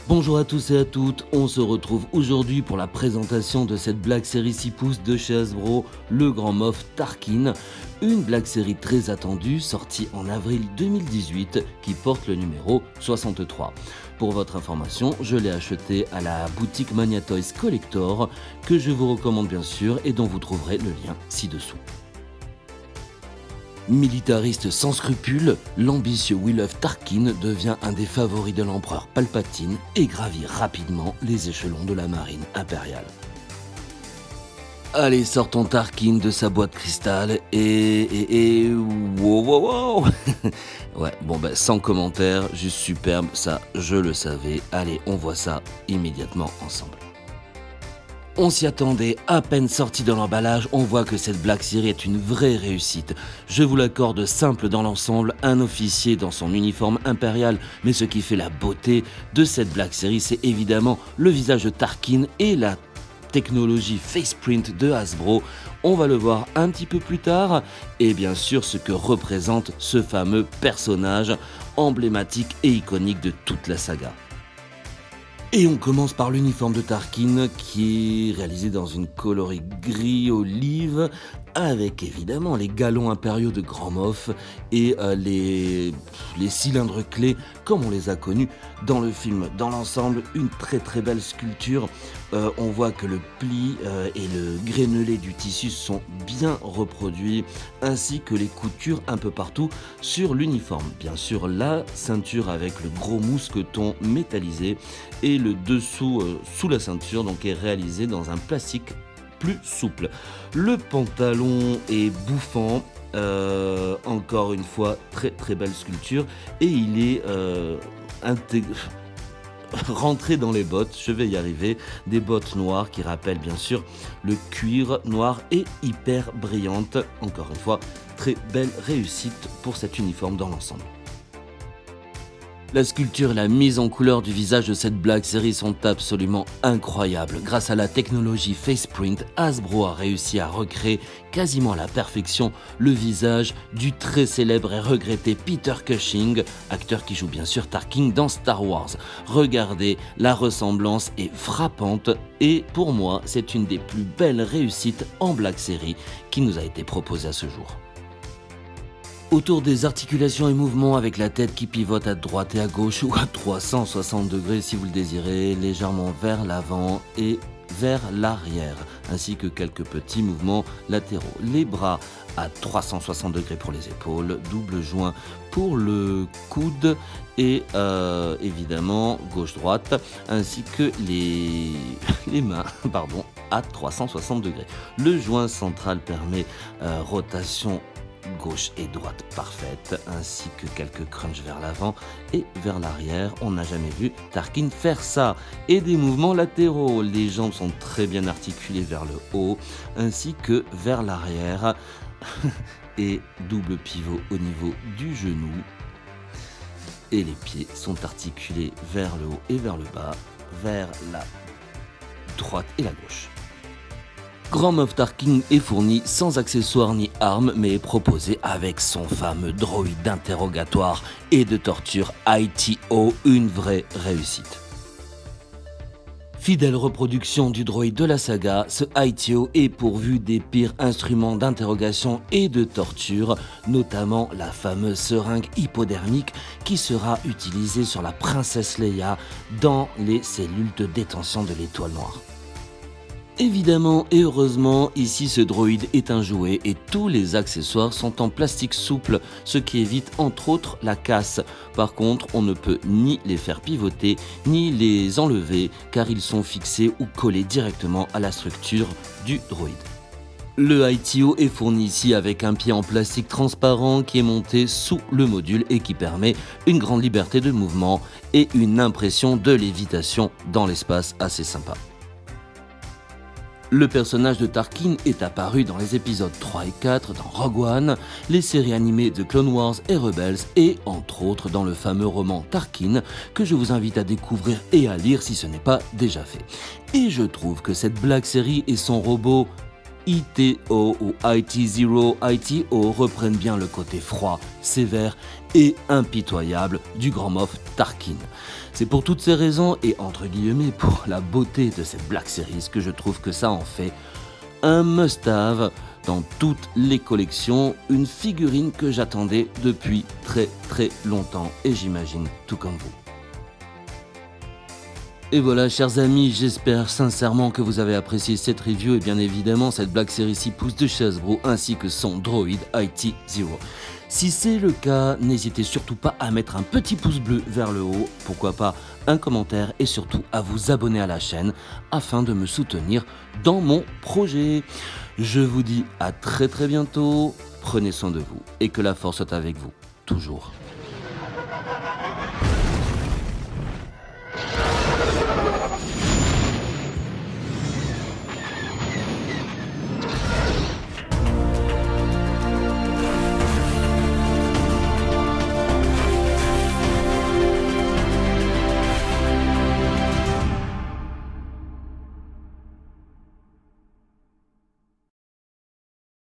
Bonjour à tous et à toutes, on se retrouve aujourd'hui pour la présentation de cette Black Series 6 pouces de chez Hasbro, le Grand Moff Tarkin, une Black Series très attendue, sortie en avril 2018, qui porte le numéro 63. Pour votre information, je l'ai acheté à la boutique Mania Toys Collector, que je vous recommande bien sûr et dont vous trouverez le lien ci-dessous. Militariste sans scrupules, l'ambitieux Wilhuff Tarkin devient un des favoris de l'empereur Palpatine et gravit rapidement les échelons de la marine impériale. Allez, sortons Tarkin de sa boîte cristal et wow. Ouais, bon sans commentaire, juste superbe, ça je le savais. Allez, on voit ça immédiatement ensemble. On s'y attendait, à peine sorti de l'emballage, on voit que cette Black Series est une vraie réussite. Je vous l'accorde, simple dans l'ensemble, un officier dans son uniforme impérial, mais ce qui fait la beauté de cette Black Series, c'est évidemment le visage de Tarkin et la technologie Faceprint de Hasbro. On va le voir un petit peu plus tard, et bien sûr ce que représente ce fameux personnage emblématique et iconique de toute la saga. Et on commence par l'uniforme de Tarkin qui est réalisé dans une coloris gris olive avec évidemment les galons impériaux de Grand Moff et les cylindres clés comme on les a connus dans le film. Dans l'ensemble, une très belle sculpture. On voit que le pli et le grénelé du tissu sont bien reproduits ainsi que les coutures un peu partout sur l'uniforme. Bien sûr, la ceinture avec le gros mousqueton métallisé et le dessous sous la ceinture donc est réalisé dans un plastique plus souple. Le pantalon est bouffant, encore une fois très belle sculpture et il est rentré dans les bottes, je vais y arriver, des bottes noires qui rappellent bien sûr le cuir noir et hyper brillante. Encore une fois, très belle réussite pour cet uniforme dans l'ensemble. La sculpture et la mise en couleur du visage de cette Black Series sont absolument incroyables. Grâce à la technologie Faceprint, Hasbro a réussi à recréer quasiment à la perfection le visage du très célèbre et regretté Peter Cushing, acteur qui joue bien sûr Tarkin dans Star Wars. Regardez, la ressemblance est frappante et pour moi, c'est une des plus belles réussites en Black Series qui nous a été proposée à ce jour. Autour des articulations et mouvements avec la tête qui pivote à droite et à gauche ou à 360 degrés si vous le désirez, légèrement vers l'avant et vers l'arrière, ainsi que quelques petits mouvements latéraux. Les bras à 360 degrés pour les épaules, double joint pour le coude et évidemment gauche-droite, ainsi que les mains à 360 degrés. Le joint central permet rotation gauche et droite parfaite, ainsi que quelques crunchs vers l'avant et vers l'arrière. On n'a jamais vu Tarkin faire ça. Et des mouvements latéraux. Les jambes sont très bien articulées vers le haut, ainsi que vers l'arrière. Et double pivot au niveau du genou. Et les pieds sont articulés vers le haut et vers le bas, vers la droite et la gauche. Grand Moff Tarkin est fourni sans accessoires ni armes, mais est proposé avec son fameux droïde d'interrogatoire et de torture ITO, une vraie réussite. Fidèle reproduction du droïde de la saga, ce ITO est pourvu des pires instruments d'interrogation et de torture, notamment la fameuse seringue hypodermique qui sera utilisée sur la princesse Leia dans les cellules de détention de l'Étoile Noire. Évidemment et heureusement, ici ce droïde est un jouet et tous les accessoires sont en plastique souple, ce qui évite entre autres la casse. Par contre, on ne peut ni les faire pivoter, ni les enlever, car ils sont fixés ou collés directement à la structure du droïde. Le ITO est fourni ici avec un pied en plastique transparent qui est monté sous le module et qui permet une grande liberté de mouvement et une impression de lévitation dans l'espace assez sympa. Le personnage de Tarkin est apparu dans les épisodes 3 et 4 dans Rogue One, les séries animées de Clone Wars et Rebels et entre autres dans le fameux roman Tarkin que je vous invite à découvrir et à lire si ce n'est pas déjà fait. Et je trouve que cette Black Series et son robot ITO ou IT0 ITO reprennent bien le côté froid, sévère et impitoyable du grand Moff Tarkin. C'est pour toutes ces raisons et entre guillemets pour la beauté de cette Black Series que je trouve que ça en fait un must-have dans toutes les collections, une figurine que j'attendais depuis très longtemps et j'imagine tout comme vous. Et voilà, chers amis, j'espère sincèrement que vous avez apprécié cette review et bien évidemment cette Black Series 6 pouces de Hasbro ainsi que son droïde IT-0. Si c'est le cas, n'hésitez surtout pas à mettre un petit pouce bleu vers le haut, pourquoi pas un commentaire et surtout à vous abonner à la chaîne afin de me soutenir dans mon projet. Je vous dis à très bientôt, prenez soin de vous et que la force soit avec vous, toujours.